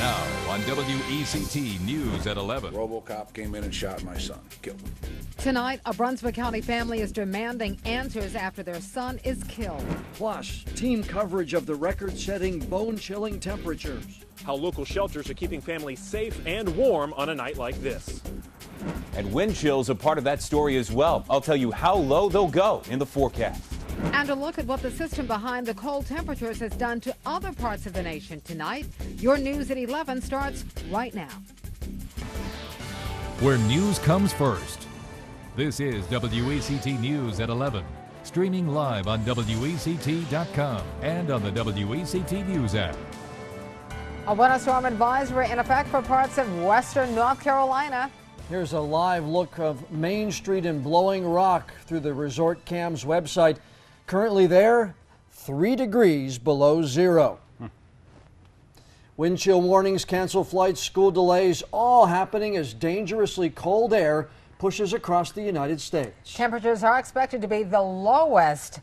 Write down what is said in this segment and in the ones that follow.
Now on WECT News at 11. RoboCop came in and shot my son, killed him. Tonight, a Brunswick County family is demanding answers after their son is killed. Plus, team coverage of the record-setting bone-chilling temperatures. How local shelters are keeping families safe and warm on a night like this. And wind chills are part of that story as well. I'll tell you how low they'll go in the forecast. And a look at what the system behind the cold temperatures has done to other parts of the nation tonight. Your news at 11 starts right now. Where news comes first. This is WECT News at 11. Streaming live on WECT.com and on the WECT News app. A winter storm advisory in effect for parts of western North Carolina. Here's a live look of Main Street in Blowing Rock through the Resort Cam's website. Currently there, 3 degrees below zero. Wind chill warnings, canceled flights, school delays, all happening as dangerously cold air pushes across the United States. Temperatures are expected to be the lowest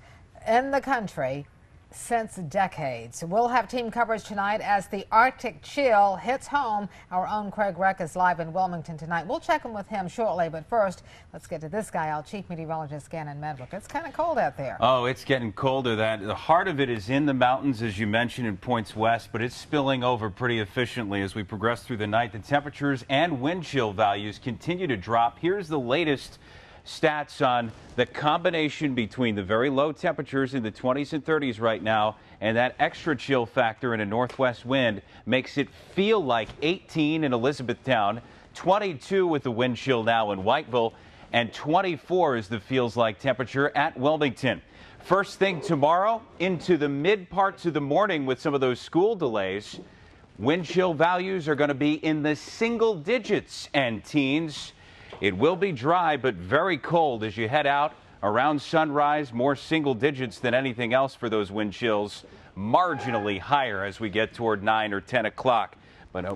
in the country since decades. We'll have team coverage tonight as the Arctic chill hits home. Our own Craig Reck is live in Wilmington tonight. We'll check in with him shortly, but first, let's get to this guy, our chief meteorologist, Gannon Medwick. It's kind of cold out there. Oh, it's getting colder. The heart of it is in the mountains, as you mentioned, and points west, but it's spilling over pretty efficiently as we progress through the night. The temperatures and wind chill values continue to drop. Here's the latest stats on the combination between the very low temperatures in the 20s and 30s right now and that extra chill factor in a northwest wind makes it feel like 18 in Elizabethtown, 22 with the wind chill now in Whiteville, and 24 is the feels like temperature at Wilmington. First thing tomorrow into the mid parts of the morning with some of those school delays, wind chill values are going to be in the single digits and teens. It will be dry but very cold as you head out around sunrise, more single digits than anything else for those wind chills, marginally higher as we get toward 9 or 10 o'clock. But I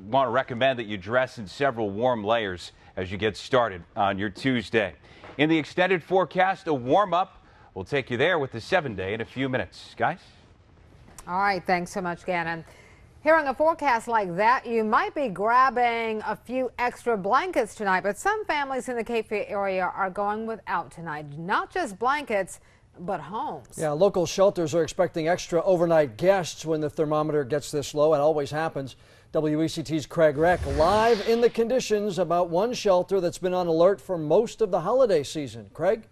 want to recommend that you dress in several warm layers as you get started on your Tuesday. In the extended forecast, a warm up. We'll take you there with the 7-day in a few minutes. Guys? All right, thanks so much, Gannon. Hearing a forecast like that, you might be grabbing a few extra blankets tonight, but some families in the Cape Fear area are going without tonight. Not just blankets, but homes. Yeah, local shelters are expecting extra overnight guests when the thermometer gets this low. It always happens. WECT's Craig Reck live in the conditions about one shelter that's been on alert for most of the holiday season. Craig?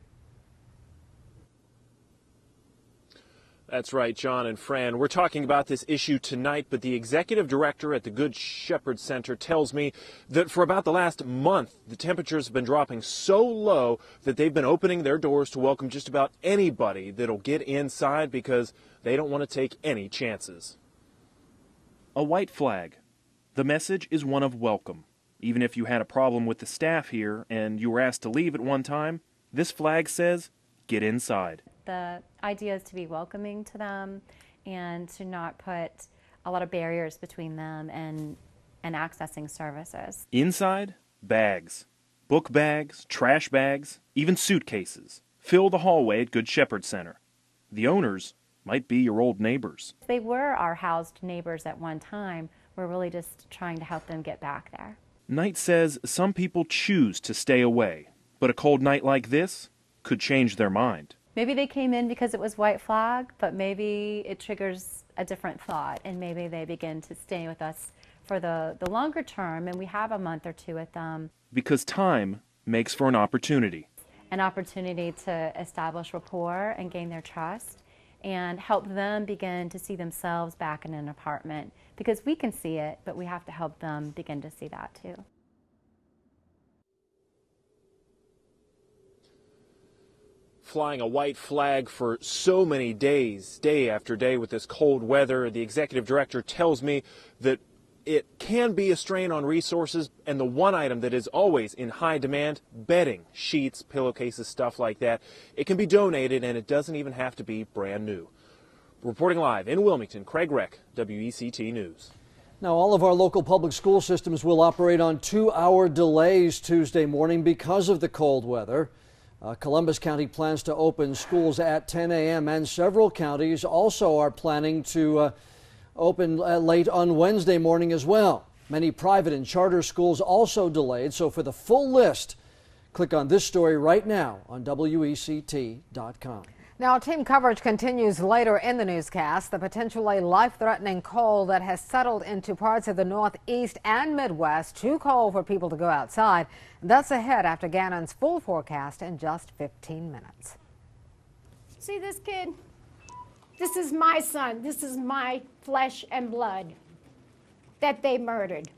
That's right, John and Fran. We're talking about this issue tonight, but the executive director at the Good Shepherd Center tells me that for about the last month, the temperatures have been dropping so low that they've been opening their doors to welcome just about anybody that'll get inside because they don't want to take any chances. A white flag. The message is one of welcome. Even if you had a problem with the staff here and you were asked to leave at one time, this flag says, get inside. The idea is to be welcoming to them and to not put a lot of barriers between them and accessing services. Inside, bags. Book bags, trash bags, even suitcases. Fill the hallway at Good Shepherd Center. The owners might be your old neighbors. They were our housed neighbors at one time. We're really just trying to help them get back there. Knight says some people choose to stay away, but a cold night like this could change their mind. Maybe they came in because it was white flag, but maybe it triggers a different thought, and maybe they begin to stay with us for the longer term, and we have a month or two with them. Because time makes for an opportunity. An opportunity to establish rapport and gain their trust and help them begin to see themselves back in an apartment. Because we can see it, but we have to help them begin to see that too. Flying a white flag for so many days, day after day with this cold weather. The executive director tells me that it can be a strain on resources, and the one item that is always in high demand, bedding, sheets, pillowcases, stuff like that, it can be donated and it doesn't even have to be brand new. Reporting live in Wilmington, Craig Reck, WECT News. Now, all of our local public school systems will operate on 2-hour delays Tuesday morning because of the cold weather. Columbus County plans to open schools at 10 a.m. and several counties also are planning to opened late on Wednesday morning as well. Many private and charter schools also delayed, so for the full list, click on this story right now on WECT.com. Now, team coverage continues later in the newscast. The potentially life-threatening cold that has settled into parts of the Northeast and Midwest, too cold for people to go outside. That's ahead after Gannon's full forecast in just 15 minutes. See this kid? This is my son. This is my flesh and blood that they murdered.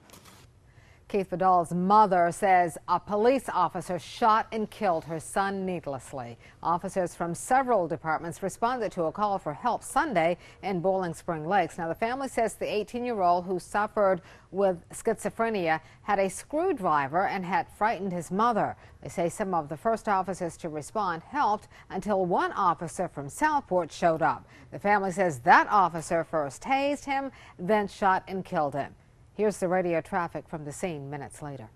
Keith Vidal's mother says a police officer shot and killed her son needlessly. Officers from several departments responded to a call for help Sunday in Boiling Spring Lakes. Now, the family says the 18-year-old who suffered with schizophrenia had a screwdriver and had frightened his mother. They say some of the first officers to respond helped until one officer from Southport showed up. The family says that officer first tased him, then shot and killed him. Here's the radio traffic from the scene minutes later.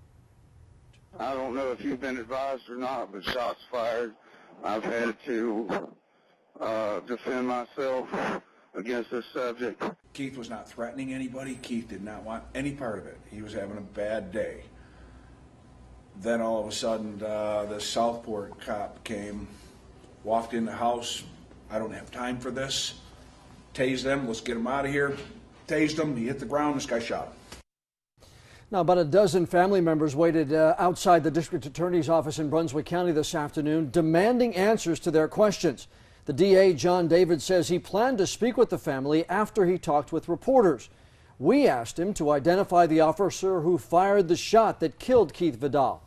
I don't know if you've been advised or not, but shots fired. I've had to defend myself against this subject. Keith was not threatening anybody. Keith did not want any part of it. He was having a bad day. Then all of a sudden, the Southport cop came, walked in the house. I don't have time for this. Tased them. Let's get him out of here. Tased him. He hit the ground. This guy shot him. Now, about a dozen family members waited outside the district attorney's office in Brunswick County this afternoon, demanding answers to their questions. The DA, John David, says he planned to speak with the family after he talked with reporters. We asked him to identify the officer who fired the shot that killed Keith Vidal.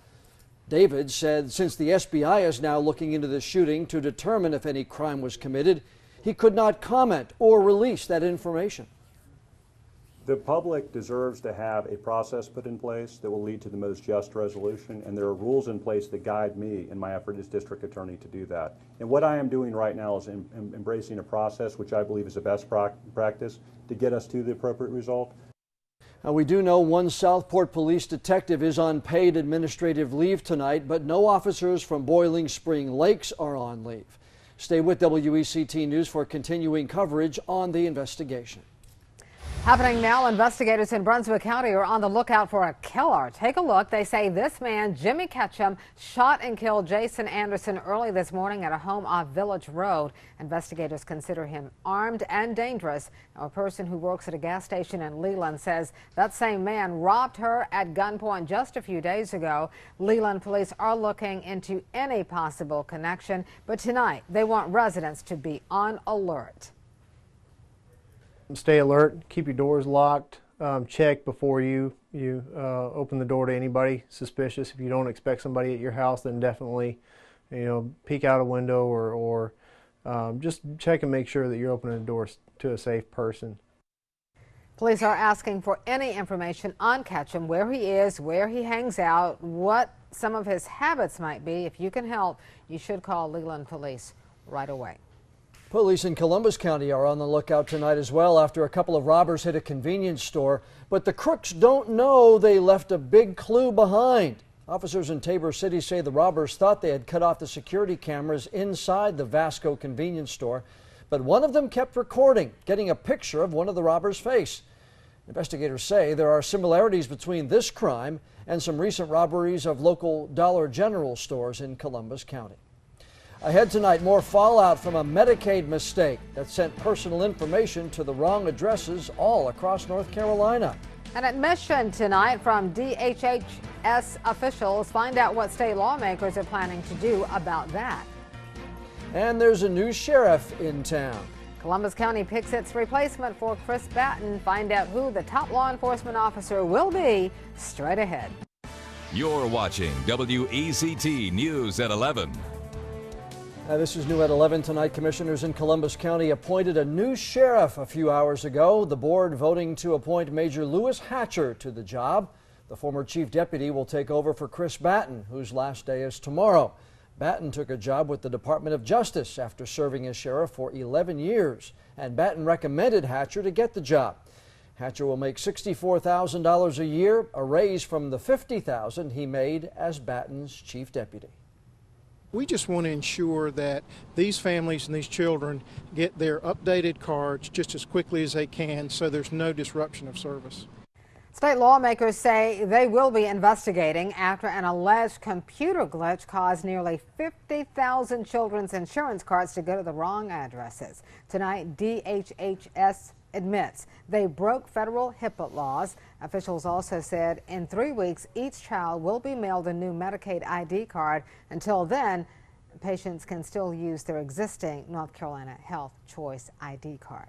David said since the SBI is now looking into the shooting to determine if any crime was committed, he could not comment or release that information. The public deserves to have a process put in place that will lead to the most just resolution, and there are rules in place that guide me in my effort as district attorney to do that. And what I am doing right now is embracing a process which I believe is a best practice to get us to the appropriate result. Now, we do know one Southport police detective is on paid administrative leave tonight, but no officers from Boiling Spring Lakes are on leave. Stay with WECT News for continuing coverage on the investigation. Happening now, investigators in Brunswick County are on the lookout for a killer. Take a look. They say this man, Jimmy Ketchum, shot and killed Jason Anderson early this morning at a home off Village Road. Investigators consider him armed and dangerous. Now, a person who works at a gas station in Leland says that same man robbed her at gunpoint just a few days ago. Leland police are looking into any possible connection, but tonight they want residents to be on alert. Stay alert, keep your doors locked, check before you open the door to anybody suspicious. If you don't expect somebody at your house, then definitely, peek out a window or just check and make sure that you're opening the doors to a safe person. Police are asking for any information on Ketchum, where he is, where he hangs out, what some of his habits might be. If you can help, you should call Leland Police right away. Police in Columbus County are on the lookout tonight as well after a couple of robbers hit a convenience store. But the crooks don't know they left a big clue behind. Officers in Tabor City say the robbers thought they had cut off the security cameras inside the Vasco convenience store. But one of them kept recording, getting a picture of one of the robbers' face. Investigators say there are similarities between this crime and some recent robberies of local Dollar General stores in Columbus County. Ahead tonight, more fallout from a Medicaid mistake that sent personal information to the wrong addresses all across North Carolina. An admission tonight from DHHS officials. Find out what state lawmakers are planning to do about that. And there's a new sheriff in town. Columbus County picks its replacement for Chris Batten. Find out who the top law enforcement officer will be straight ahead. You're watching WECT News at 11. This is new at 11 tonight. Commissioners in Columbus County appointed a new sheriff a few hours ago. The board voting to appoint Major Lewis Hatcher to the job. The former chief deputy will take over for Chris Batten, whose last day is tomorrow. Batten took a job with the Department of Justice after serving as sheriff for 11 years, and Batten recommended Hatcher to get the job. Hatcher will make $64,000 a year, a raise from the $50,000 he made as Batten's chief deputy. We just want to ensure that these families and these children get their updated cards just as quickly as they can so there's no disruption of service. State lawmakers say they will be investigating after an alleged computer glitch caused nearly 50,000 children's insurance cards to go to the wrong addresses. Tonight, DHHS admits they broke federal HIPAA laws. Officials also said in 3 weeks, each child will be mailed a new Medicaid ID card. Until then, patients can still use their existing North Carolina Health Choice ID card.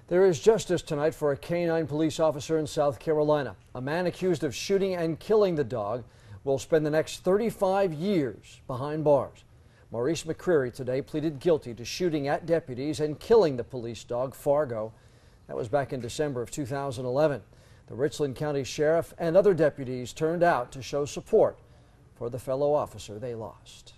There is justice tonight for a canine police officer in South Carolina. A man accused of shooting and killing the dog will spend the next 35 years behind bars. Maurice McCreary today pleaded guilty to shooting at deputies and killing the police dog Fargo. That was back in December of 2011. The Richland County Sheriff and other deputies turned out to show support for the fellow officer they lost.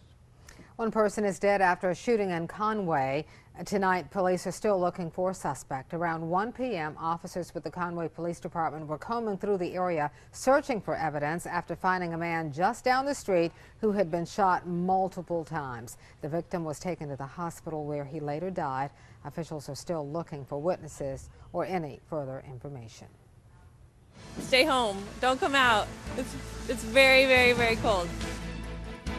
One person is dead after a shooting in Conway. Tonight, police are still looking for a suspect. Around 1 p.m., officers with the Conway Police Department were combing through the area searching for evidence after finding a man just down the street who had been shot multiple times. The victim was taken to the hospital where he later died. Officials are still looking for witnesses or any further information. Stay home. Don't come out. It's very, very, very cold.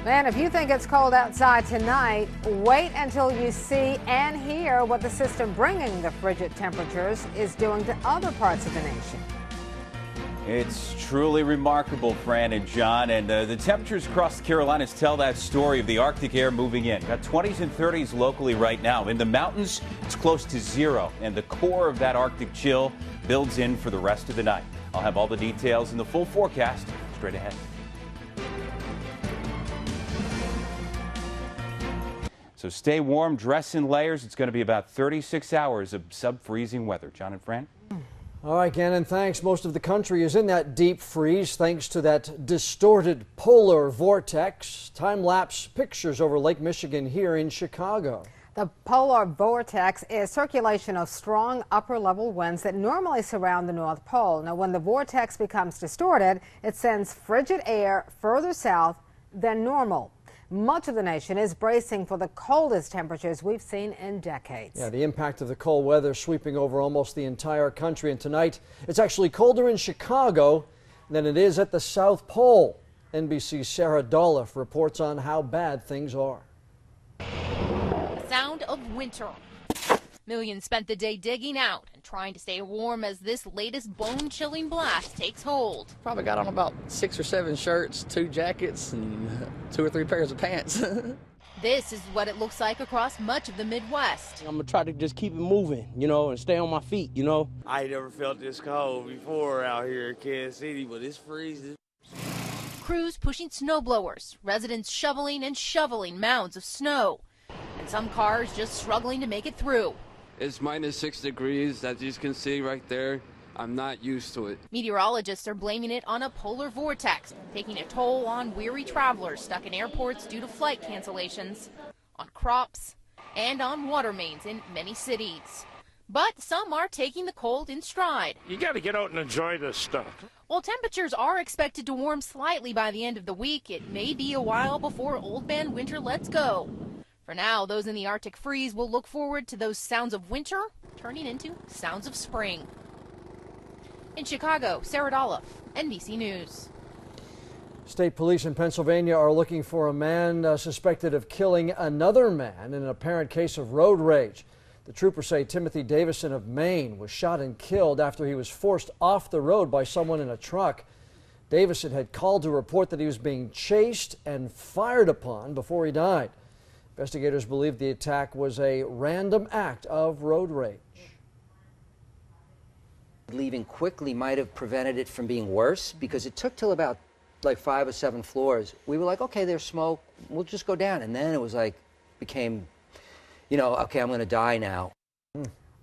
Man, if you think it's cold outside tonight, wait until you see and hear what the system bringing the frigid temperatures is doing to other parts of the nation. It's truly remarkable, Fran and John, and the temperatures across the Carolinas tell that story of the Arctic air moving in. Got 20s and 30s locally right now. In the mountains, it's close to zero, and the core of that Arctic chill builds in for the rest of the night. I'll have all the details in the full forecast straight ahead. So stay warm, dress in layers. It's going to be about 36 hours of sub-freezing weather. John and Fran? All right, Gannon, thanks. Most of the country is in that deep freeze thanks to that distorted polar vortex. Time-lapse pictures over Lake Michigan here in Chicago. The polar vortex is circulation of strong upper-level winds that normally surround the North Pole. Now, when the vortex becomes distorted, it sends frigid air further south than normal. Much of the nation is bracing for the coldest temperatures we've seen in decades. Yeah, the impact of the cold weather sweeping over almost the entire country. And tonight, it's actually colder in Chicago than it is at the South Pole. NBC's Sarah Dolliff reports on how bad things are. Sound of winter. Millions spent the day digging out and trying to stay warm as this latest bone-chilling blast takes hold. Probably got on about 6 or 7 shirts, 2 jackets, and 2 or 3 pairs of pants. This is what it looks like across much of the Midwest. I'm gonna try to just keep it moving, and stay on my feet, I ain't never felt this cold before out here in Kansas City, but it's freezing. Crews pushing snowblowers, residents shoveling and shoveling mounds of snow, and some cars just struggling to make it through. It's -6 degrees, as you can see right there. I'm not used to it. Meteorologists are blaming it on a polar vortex, taking a toll on weary travelers stuck in airports due to flight cancellations, on crops, and on water mains in many cities. But some are taking the cold in stride. You got to get out and enjoy this stuff. While temperatures are expected to warm slightly by the end of the week, it may be a while before Old Man Winter lets go. For now, those in the Arctic freeze will look forward to those sounds of winter turning into sounds of spring. In Chicago, Sarah Dolliff, NBC News. State police in Pennsylvania are looking for a man suspected of killing another man in an apparent case of road rage. The troopers say Timothy Davison of Maine was shot and killed after he was forced off the road by someone in a truck. Davison had called to report that he was being chased and fired upon before he died. Investigators believe the attack was a random act of road rage. Leaving quickly might have prevented it from being worse because it took till about 5 or 7 floors. We were like, okay, there's smoke, we'll just go down. And then it was became, okay, I'm going to die now.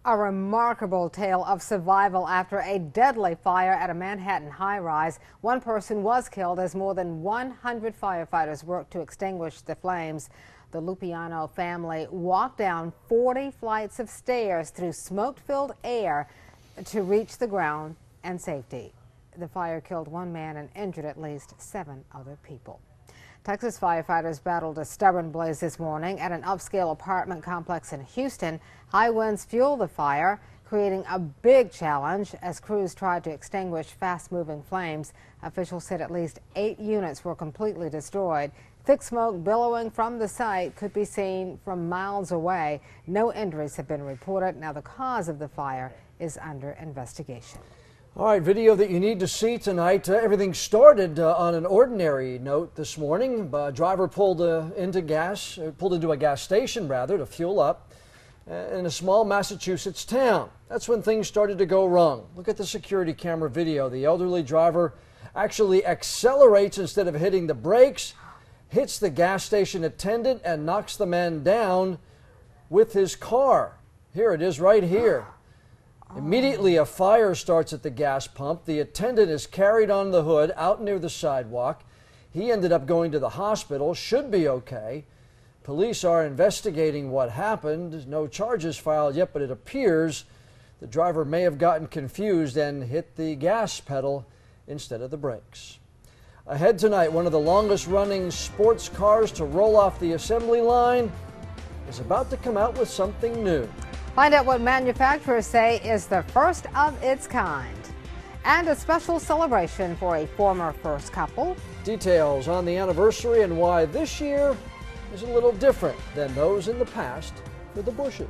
A remarkable tale of survival after a deadly fire at a Manhattan high-rise. One person was killed as more than 100 firefighters worked to extinguish the flames. The Lupiano family walked down 40 flights of stairs through smoke-filled air to reach the ground and safety. The fire killed 1 man and injured at least 7 other people. Texas firefighters battled a stubborn blaze this morning at an upscale apartment complex in Houston. High winds fueled the fire, creating a big challenge as crews tried to extinguish fast-moving flames. Officials said at least 8 units were completely destroyed. Thick smoke billowing from the site could be seen from miles away. No injuries have been reported. Now the cause of the fire is under investigation. All right, video that you need to see tonight. Everything started on an ordinary note this morning. A driver pulled into a gas station to fuel up in a small Massachusetts town. That's when things started to go wrong. Look at the security camera video. The elderly driver actually accelerates instead of hitting the brakes, hits the gas station attendant, and knocks the man down with his car. Here it is right here. Immediately, a fire starts at the gas pump. The attendant is carried on the hood out near the sidewalk. He ended up going to the hospital, should be okay. Police are investigating what happened. No charges filed yet, but it appears the driver may have gotten confused and hit the gas pedal instead of the brakes. Ahead tonight, one of the longest running sports cars to roll off the assembly line is about to come out with something new. Find out what manufacturers say is the first of its kind. And a special celebration for a former first couple. Details on the anniversary and why this year is a little different than those in the past for the Bushes.